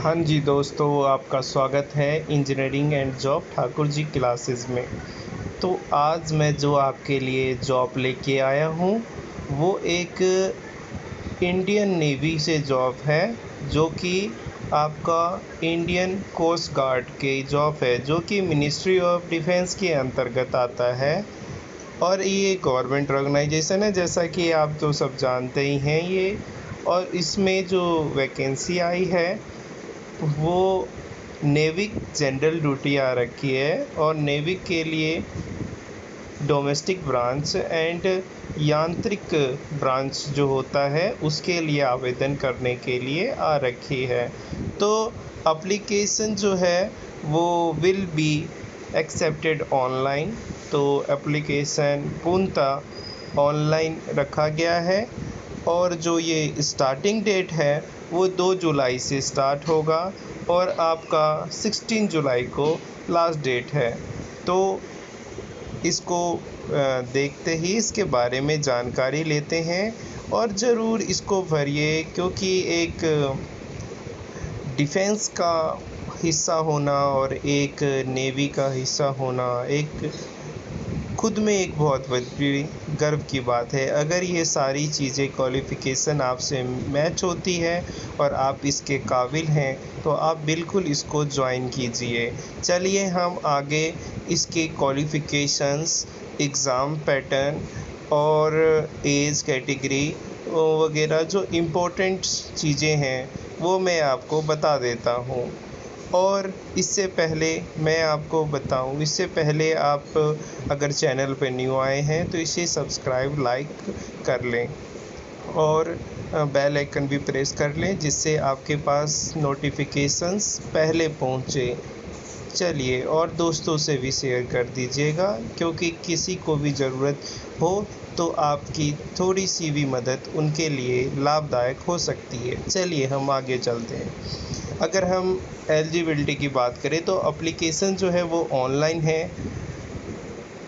हाँ जी दोस्तों, आपका स्वागत है engineering and job Thakur ji classes में। तो आज मैं जो आपके लिए जॉब लेके आया हूँ वो एक इंडियन नेवी से जॉब है, जो कि आपका इंडियन कोस्ट गार्ड के जॉब है, जो कि मिनिस्ट्री ऑफ डिफेंस के अंतर्गत आता है। और ये गवर्नमेंट ऑर्गेनाइजेशन है, जैसा कि आप तो सब जानते ही हैं ये। और इसमें जो वैकेंसी आई है वो नेविक जनरल ड्यूटी आ रखी है, और नेविक के लिए डोमेस्टिक ब्रांच एंड यांत्रिक ब्रांच जो होता है उसके लिए आवेदन करने के लिए आ रखी है। तो एप्लीकेशन जो है वो विल बी एक्सेप्टेड ऑनलाइन। तो एप्लीकेशन पूर्णतः ऑनलाइन रखा गया है, और जो ये स्टार्टिंग डेट है वो 2 जुलाई से स्टार्ट होगा, और आपका 16 जुलाई को लास्ट डेट है। तो इसको देखते ही इसके बारे में जानकारी लेते हैं, और ज़रूर इसको भरिए, क्योंकि एक डिफेंस का हिस्सा होना और एक नेवी का हिस्सा होना एक खुद में एक बहुत बड़ी गर्व की बात है। अगर ये सारी चीज़ें क्वालिफ़िकेशन आपसे मैच होती है और आप इसके काबिल हैं तो आप बिल्कुल इसको ज्वाइन कीजिए। चलिए हम आगे इसके क्वालिफ़िकेशंस, एग्ज़ाम पैटर्न और एज कैटेगरी वगैरह जो इम्पोर्टेंट चीज़ें हैं वो मैं आपको बता देता हूँ। और इससे पहले मैं आपको बताऊं, इससे पहले आप अगर चैनल पर न्यू आए हैं तो इसे सब्सक्राइब लाइक कर लें, और बेल आइकन भी प्रेस कर लें, जिससे आपके पास नोटिफिकेशंस पहले पहुंचे। चलिए, और दोस्तों से भी शेयर कर दीजिएगा, क्योंकि किसी को भी ज़रूरत हो तो आपकी थोड़ी सी भी मदद उनके लिए लाभदायक हो सकती है। चलिए हम आगे चलते हैं। अगर हम एलिजिबिलिटी की बात करें तो एप्लीकेशन जो है वो ऑनलाइन है,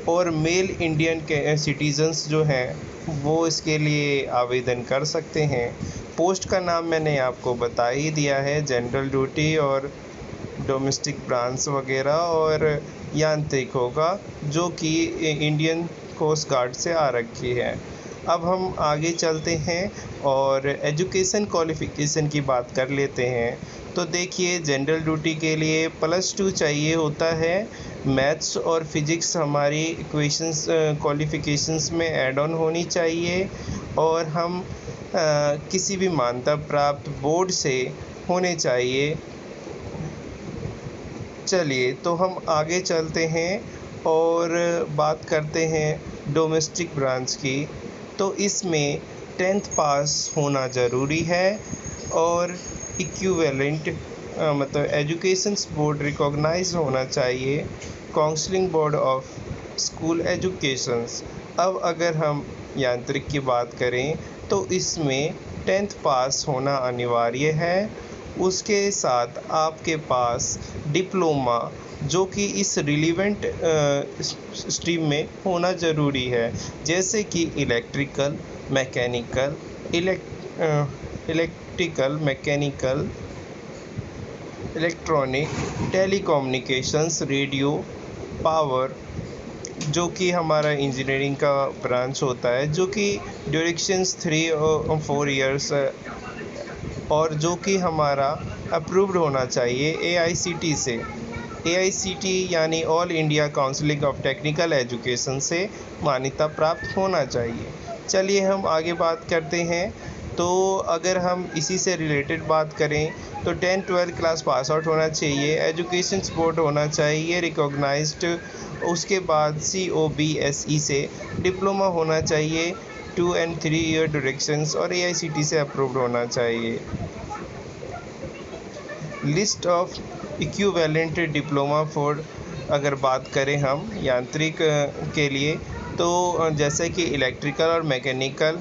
और मेल इंडियन के सिटीजन्स जो हैं वो इसके लिए आवेदन कर सकते हैं। पोस्ट का नाम मैंने आपको बता ही दिया है, जनरल ड्यूटी और डोमेस्टिक ब्रांच वगैरह, और यांत्रिक होगा, जो कि इंडियन कोस्ट गार्ड से आ रखी है। अब हम आगे चलते हैं और एजुकेशन क्वालिफ़िकेशन की बात कर लेते हैं। तो देखिए, जनरल ड्यूटी के लिए +2 चाहिए होता है। मैथ्स और फिज़िक्स हमारी इक्वेशंस क्वालिफ़िकेशंस में ऐड ऑन होनी चाहिए, और हम किसी भी मान्यता प्राप्त बोर्ड से होने चाहिए। चलिए, तो हम आगे चलते हैं और बात करते हैं डोमेस्टिक ब्रांच की। तो इसमें 10th पास होना ज़रूरी है, और इक्विवेलेंट मतलब एजुकेशन बोर्ड रिकॉग्नाइज होना चाहिए, counselling board of school educations. अब अगर हम यांत्रिक की बात करें तो इसमें 10th पास होना अनिवार्य है। उसके साथ आपके पास डिप्लोमा, जो कि इस रिलीवेंट स्ट्रीम में होना ज़रूरी है, जैसे कि electrical, mechanical, electrical, mechanical, electronic, telecommunications, radio, power, जो कि हमारा इंजीनियरिंग का ब्रांच होता है, जो कि ड्यूरेशंस 3 और 4 इयर्स, और जो कि हमारा अप्रूव्ड होना चाहिए AICT से। AICT यानी all India counselling of technical education से मान्यता प्राप्त होना चाहिए। चलिए हम आगे बात करते हैं। तो अगर हम इसी से रिलेटेड बात करें तो 10-12 क्लास पास आउट होना चाहिए, एजुकेशन बोर्ड होना चाहिए रिकॉग्नाइज्ड। उसके बाद COBSE से डिप्लोमा होना चाहिए, 2 and 3 ईयर ड्यूरेशंस, और AICT से अप्रूव्ड होना चाहिए। List of equivalent diploma for अगर बात करें हम यांत्रिक के लिए, तो जैसे कि इलेक्ट्रिकल और मैकेनिकल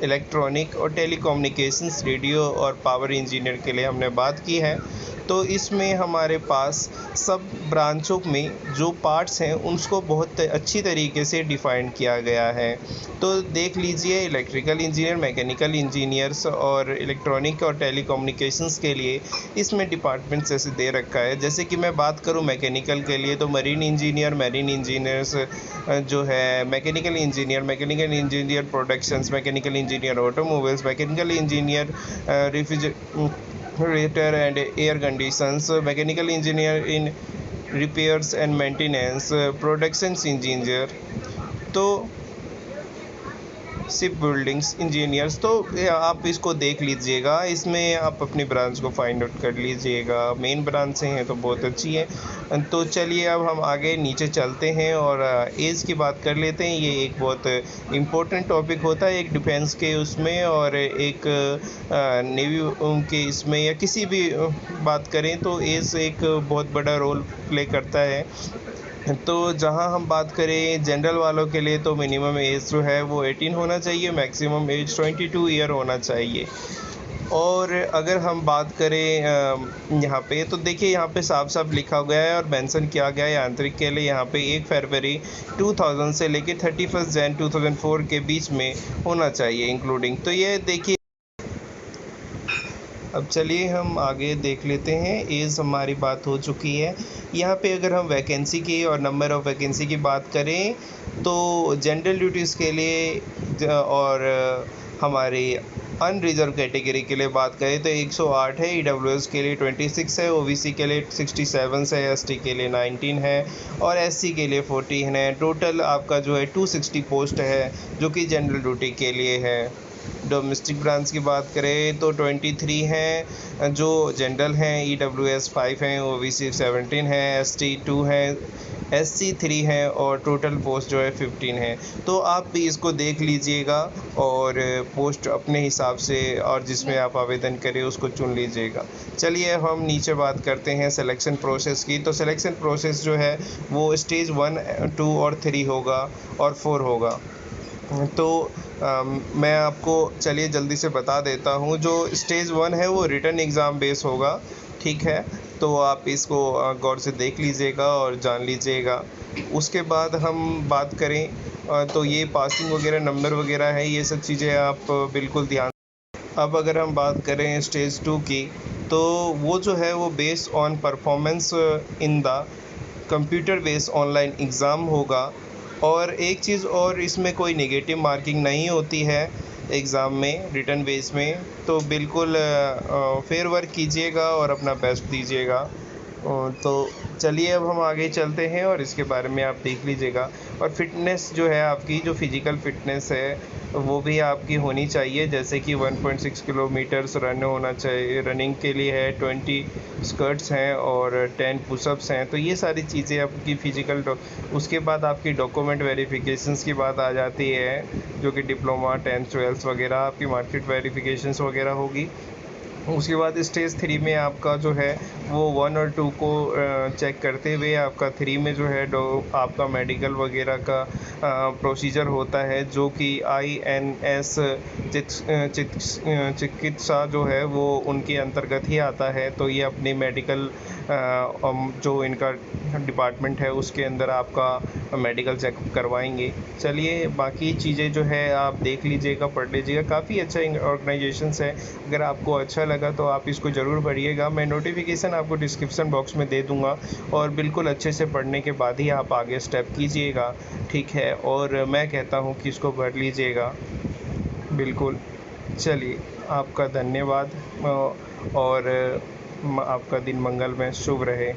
इलेक्ट्रॉनिक और टेलीकम्युनिकेशंस, रेडियो और पावर इंजीनियर के लिए हमने बात की है। तो इसमें हमारे पास सब ब्रांचों में जो पार्ट्स हैं उसको बहुत अच्छी तरीके से डिफ़ाइन किया गया है। तो देख लीजिए, इलेक्ट्रिकल इंजीनियर, मैकेनिकल इंजीनियर्स और इलेक्ट्रॉनिक और टेलीकम्युनिकेशंस के लिए इसमें डिपार्टमेंट्स ऐसे दे रखा है। जैसे कि मैं बात करूं मैकेनिकल के लिए, तो मरीन इंजीनियर्स जो है mechanical engineer productions, mechanical engineer automobiles, mechanical engineer rater and air conditions, mechanical engineer in repairs and maintenance, productions engineer, तो शिप बिल्डिंग्स इंजीनियर्स। तो आप इसको देख लीजिएगा, इसमें आप अपनी ब्रांच को फाइंड आउट कर लीजिएगा। मेन ब्रांचें हैं तो बहुत अच्छी है। तो चलिए अब हम आगे नीचे चलते हैं और एज की बात कर लेते हैं। ये एक बहुत इम्पोर्टेंट टॉपिक होता है एक डिफेंस के उसमें, और एक नेवी के इसमें, या किसी भी बात करें तो एज एक बहुत बड़ा रोल प्ले करता है। तो जहां हम बात करें जनरल वालों के लिए, तो मिनिमम एज जो है वो 18 होना चाहिए, मैक्सिमम एज 22 ईयर होना चाहिए। और अगर हम बात करें यहाँ पे, तो देखिए यहाँ पे साफ साफ लिखा गया है और मेंशन किया गया है आंतरिक के लिए, यहाँ पे 1 फरवरी 2000 से लेकर 31 जन 2004 के बीच में होना चाहिए इंक्लूडिंग। तो ये देखिए, अब चलिए हम आगे देख लेते हैं। एज हमारी बात हो चुकी है। यहाँ पे अगर हम वैकेंसी की और नंबर ऑफ़ वैकेंसी की बात करें, तो जनरल ड्यूटीज़ के लिए और हमारे अनरिजर्व कैटेगरी के लिए बात करें तो 108 है, ईडब्ल्यूएस के लिए 26 है, ओबीसी के लिए 67 है, एसटी के लिए 19 है और एससी के लिए 14 है। टोटल आपका जो है 260 पोस्ट है जो कि जनरल ड्यूटी के लिए है। डोमेस्टिक ब्रांच की बात करें तो 23 हैं जो जनरल हैं, ईडब्ल्यूएस 5 हैं, ओबीसी 17 है, एसटी 2 है, एससी 3 है और टोटल पोस्ट जो है 15 है। तो आप भी इसको देख लीजिएगा और पोस्ट अपने हिसाब से और जिसमें आप आवेदन करें उसको चुन लीजिएगा। चलिए हम नीचे बात करते हैं सिलेक्शन प्रोसेस की। तो सिलेक्शन प्रोसेस जो है वो स्टेज 1, 2 और 3 होगा और 4 होगा। तो मैं आपको चलिए जल्दी से बता देता हूँ। जो स्टेज 1 है वो रिटन एग्ज़ाम बेस होगा, ठीक है। तो आप इसको गौर से देख लीजिएगा और जान लीजिएगा। उसके बाद हम बात करें तो ये पासिंग वगैरह, नंबर वगैरह है, ये सब चीज़ें आप बिल्कुल ध्यान। अब अगर हम बात करें स्टेज 2 की, तो वो जो है वो based on performance in the computer based online exam होगा। और एक चीज़ और, इसमें कोई नेगेटिव मार्किंग नहीं होती है एग्ज़ाम में, रिटन बेस में। तो बिल्कुल फेयर वर्क कीजिएगा और अपना बेस्ट दीजिएगा। तो चलिए अब हम आगे चलते हैं और इसके बारे में आप देख लीजिएगा। और फिटनेस जो है आपकी, जो फिज़िकल फिटनेस है वो भी आपकी होनी चाहिए। जैसे कि 1.6 किलोमीटर्स रन होना चाहिए, रनिंग के लिए है, 20 स्क्वाट्स हैं और 10 पुशअप्स हैं। तो ये सारी चीज़ें आपकी फ़िज़िकल। उसके बाद आपकी डॉक्यूमेंट वेरिफिकेशंस की बात आ जाती है, जो कि डिप्लोमा, 10th 12th वगैरह, आपकी मार्केट वेरिफिकेशंस वगैरह होगी। उसके बाद स्टेज 3 में आपका जो है वो 1 और 2 को चेक करते हुए आपका 3 में जो है आपका मेडिकल वगैरह का प्रोसीजर होता है, जो कि INS चिकित्सा जो है वो उनके अंतर्गत ही आता है। तो ये अपनी मेडिकल जो इनका डिपार्टमेंट है उसके अंदर आपका मेडिकल चेकअप करवाएंगे। चलिए बाकी चीज़ें जो है आप देख लीजिएगा, पढ़ लीजिएगा, काफ़ी अच्छा ऑर्गेनाइजेशंस है। अगर आपको अच्छा लगा तो आप इसको ज़रूर पढ़िएगा। मैं नोटिफिकेशन आपको डिस्क्रिप्शन बॉक्स में दे दूँगा और बिल्कुल अच्छे से पढ़ने के बाद ही आप आगे स्टेप कीजिएगा, ठीक है। और मैं कहता हूँ कि इसको पढ़ लीजिएगा बिल्कुल। चलिए आपका धन्यवाद और आपका दिन मंगलमय शुभ रहे।